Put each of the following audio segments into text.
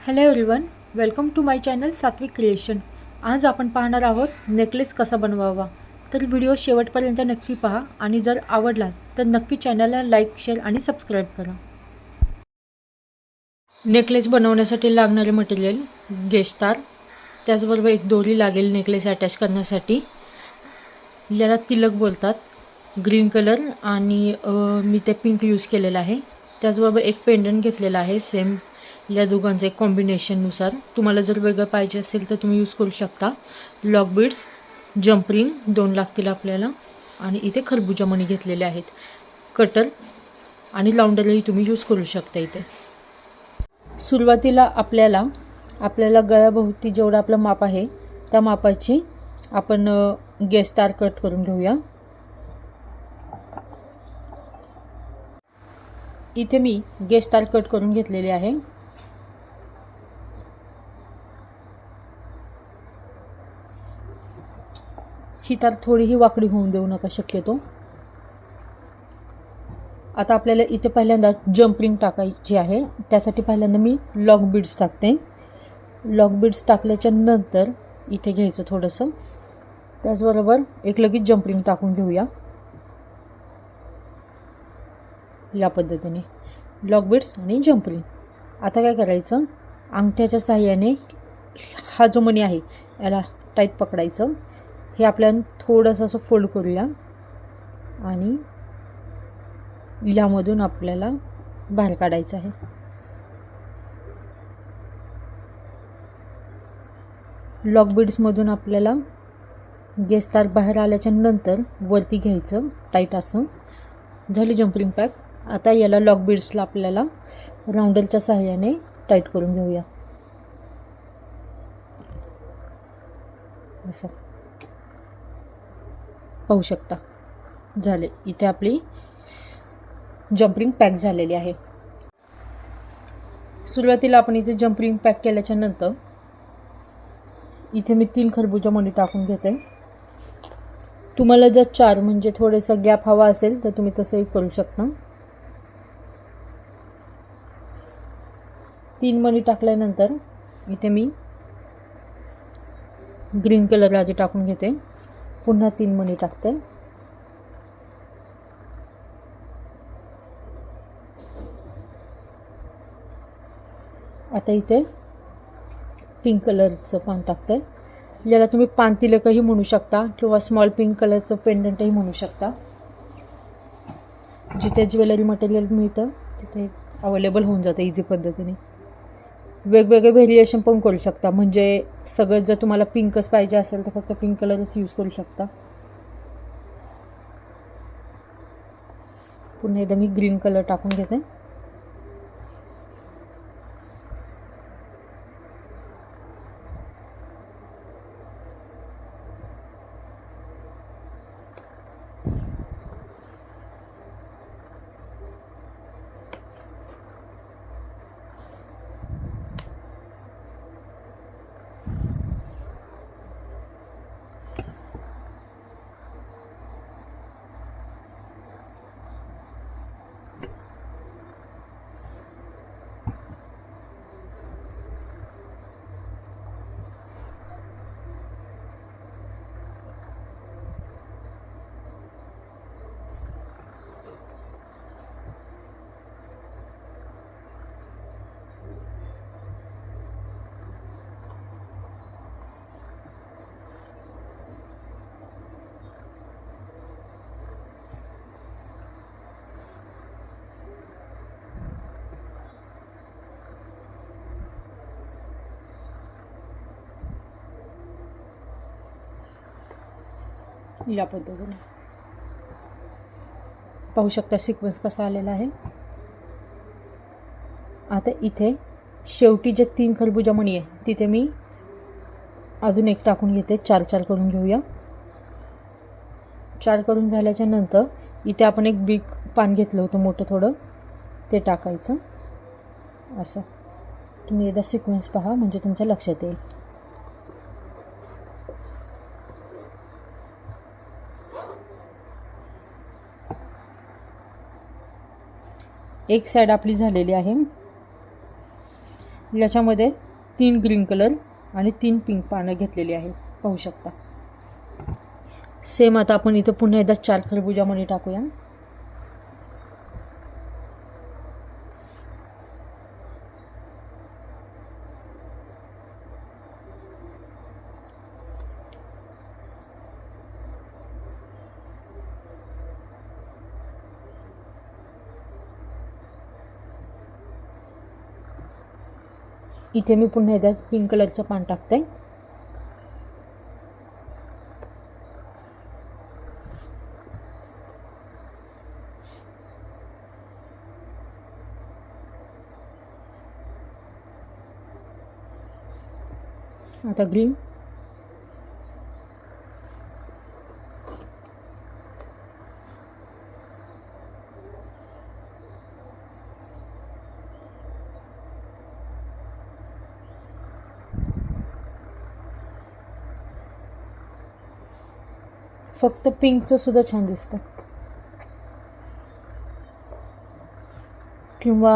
Hello everyone, welcome to my channel Satvik creation. आज आपण पाहणार आहोत नेकलेस कसा बनवावा। तर व्हिडिओ शेवटपर्यंत नक्की पहा आणि जर आवडलास तर नक्की चॅनलला लाईक, शेअर आणि सबस्क्राईब करा। नेकलेस बनवण्यासाठी लागणारे मटेरियल गेस्तार, त्याचबरोबर एक दोरी लागेल नेकलेस अटॅच करण्यासाठी, याला तिलक बोलतात, ग्रीन कलर आणि मी ते पिंक यूज केलेला आहे। त्याचबरोबर एक पेंडंट घेतलेला आहे सेम या दोघांचे कॉम्बिनेशननुसार। तुम्हाला जर वेगळं पाहिजे असेल तर तुम्ही यूज करू शकता। लॉक बीड्स, जंप रिंग 2 लागतील आपल्याला आणि इथे खरबुजा मणी घेतलेले आहेत। कटर आणि लाउंडरही तुम्ही यूज करू शकता। इथे सुरुवातीला आपल्याला गळ्याभोवती जेवढं आपलं माप आहे त्या मापाची आपण गेस्तार कट करून घेऊया। इथे मी गेस्तार कट करून घेतलेले आहे। ही तार थोडीही वाकडी होऊन देऊ नका शक्यतो। आता आपल्याला इथे पहिल्यांदा जंप रिंग टाकायची आहे। त्यासाठी पहिल्यांदा मी लॉक बीड्स टाकते। लॉक बीड्स टाकल्याच्या नंतर इथे घ्यायचं थोडंसं, त्याचबरोबर एक लगेच जंप रिंग टाकून घेऊया। या पद्धतीने लॉक बीड्स आणि जंप रिंग। आता काय करायचं, अंगठ्याच्या साहाय्याने हा जो मणी आहे याला टाईट पकडायचं। हे आपल्याला थोडंसं असं फोल्ड करूया आणि यामधून आपल्याला बाहेर काढायचं आहे। लॉक बीड्समधून आपल्याला गेस्तार बाहेर आल्याच्या नंतर वरती घ्यायचं टाईट असं। झाली जंपरिंग पॅक। आता याला लॉक बीड्सला आपल्याला राउंडरच्या साहाय्याने टाईट करून घेऊया असं। पाहू शकता झाले। इथे आपली जंपरिंग पॅक झालेली आहे। सुरुवातीला आपण इथे जंपरिंग पॅक केल्याच्या नंतर इथे मी 3 खरबुजा मणी टाकून घेते। तुम्हाला जर 4 म्हणजे थोडेसा गॅप हवा असेल तर तुम्ही तसंही करू शकता। 3 मणी टाकल्यानंतर इथे मी ग्रीन कलर आधी टाकून घेते, पुन्हा 3 मणी टाकते। आता इथे पिंक कलरचं पान टाकते, ज्याला तुम्ही पान तिलकही म्हणू शकता किंवा स्मॉल पिंक कलरचं पेंडंटही म्हणू शकता। जिथे ज्वेलरी मटेरियल मिळतं तिथे अवेलेबल होऊन जातं इझी पद्धतीने। वेगवेगळे व्हेरिएशन पण करू शकता, म्हणजे सगळं जर तुम्हाला पिंकच पाहिजे असेल तर फक्त पिंक कलरच यूज करू शकता। पुन्हा एकदा मी ग्रीन कलर टाकून घेते। या पद्धतीने पाहू शकता सिक्वेन्स कसा आलेला आहे। आता इथे शेवटी जे 3 खरबुजा मणी आहे तिथे मी अजून एक टाकून घेते। 4 करून घेऊया। 4 करून झाल्याच्या नंतर इथे आपण एक बिग पान घेतलं होतं मोठं थोडं, ते टाकायचं असं। तुम्ही एकदा सिक्वेन्स पहा म्हणजे तुमच्या लक्षात येईल। एक साइड आपली झालेली आहे। याच्यामध्ये 3 ग्रीन कलर आणि 3 पिंक पानं घेतलेली आहे, पाहू शकता. सेम आता आपण इथं पुन्हा एकदा 4 खरबुजामध्ये टाकूया. इथे मी पुन्हा एकदा पिंक कलरचं पान टाकते. आता ग्रीन. फक्त पिंकचं सुद्धा छान दिसतं, किंवा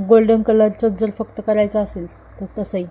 गोल्डन कलरचं जर फक्त करायचं असेल तर तसंही.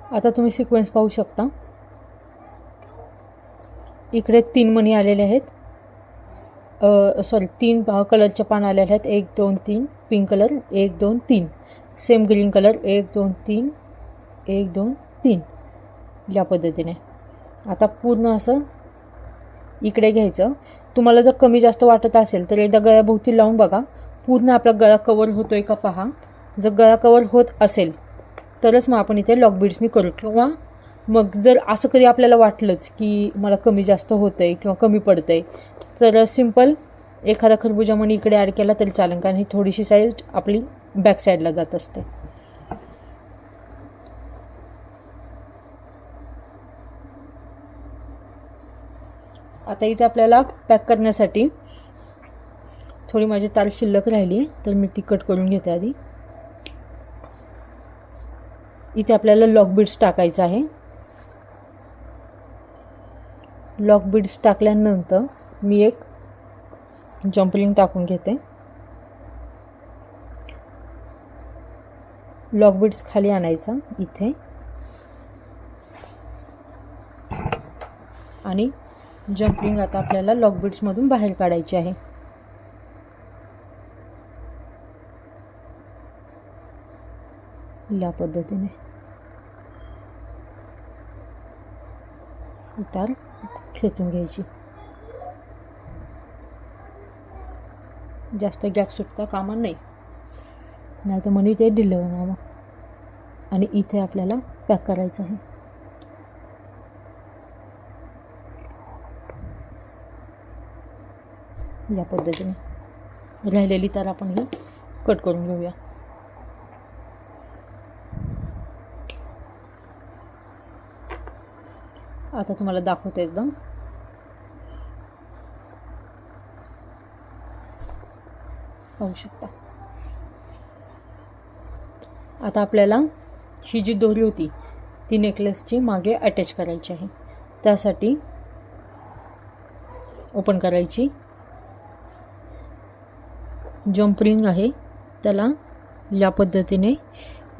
आता तुम्ही सिक्वेन्स पाहू शकता. इकडे 3 मणी आलेले आहेत, 3 कलरचे पान आलेले आहेत. 1 2 3 pink colour, 1 2 3 same green colour, 1 2 3 1 2 3 या पद्धतीने. आता पूर्ण असं इकडे घ्यायचं. तुम्हाला जर कमी जास्त वाटत असेल तर एकदा गळ्याभोवती लावून बघा, पूर्ण आपला गळा कवर होतोय का पहा. जर गळा कवर होत असेल तरच मग आपण इथे लॉक बीड्सनी करू. किंवा मग जर असं कधी आपल्याला वाटलंच की मला कमी जास्त होतं आहे किंवा कमी पडतं आहे, तर सिंपल एखादा खरबुजा मणी इकडे ॲड केला तरी चालेल, कारण ही थोडीशी साईड आपली बॅक साईडला जात असते. आता इथे आपल्याला पॅक करण्यासाठी थोडी माझी तार शिल्लक राहिली, तर मी ती कट करून घेते आधी. इथे आपल्याला लॉक बीड्स टाकायचं आहे. लॉक बीड्स टाकल्यानंतर मी एक जंप रिंग टाकून घेते. लॉक बीड्स खाली आणायचा इथे आणि जंप रिंग आता आपल्याला लॉक बीड्समधून बाहेर काढायची आहे. या पद्धतीने तार खेचून घ्यायची. जास्त गॅप सुटता कामा नाही, नाहीतर मनी ते ढिलं होणार. आणि इथे आपल्याला पॅक करायचं आहे. या पद्धतीने राहिलेली तार आपण ही कट करून घेऊया. आता तुम्हाला दाखवते एकदम. पाहू शकता. आता आपल्याला ही जी दोरी होती ती नेकलेसची मागे अटॅच करायची आहे. त्यासाठी ओपन करायची. जंप रिंग आहे त्याला या पद्धतीने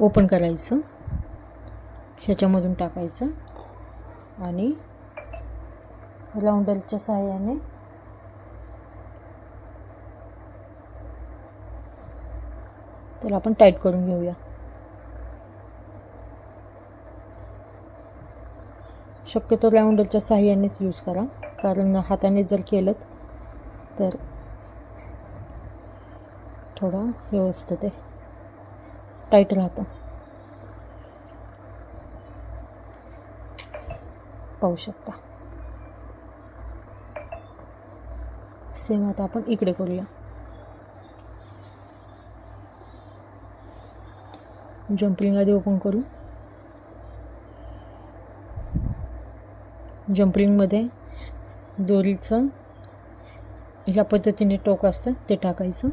ओपन करायचं, ह्याच्यामधून टाकायचं आणि राऊंडरच्या सहाय्याने त्याला आपण टाईट करून घेऊया. शक्यतो राऊंडरच्या सहाय्यानेच यूज करा, कारण हाताने जर केलं तर थोडं हे असतं, ते टाईट राहतं. पाहू शकता. सेम आता आपण इकडे करूया. जंपरिंग आधी ओपन करू. जंपरिंगमध्ये दोरीचं ह्या पद्धतीने टोक असतं ते टाकायचं.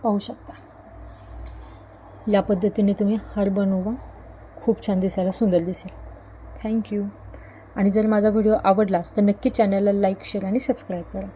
पाहू शकता. या पद्धतीने तुम्ही हार बनवा, खूप छान दिसायला सुंदर दिसेल. थँक्यू. आणि जर माझा व्हिडिओ आवडलास तर नक्की चॅनलला लाईक, शेअर आणि सबस्क्राईब करा.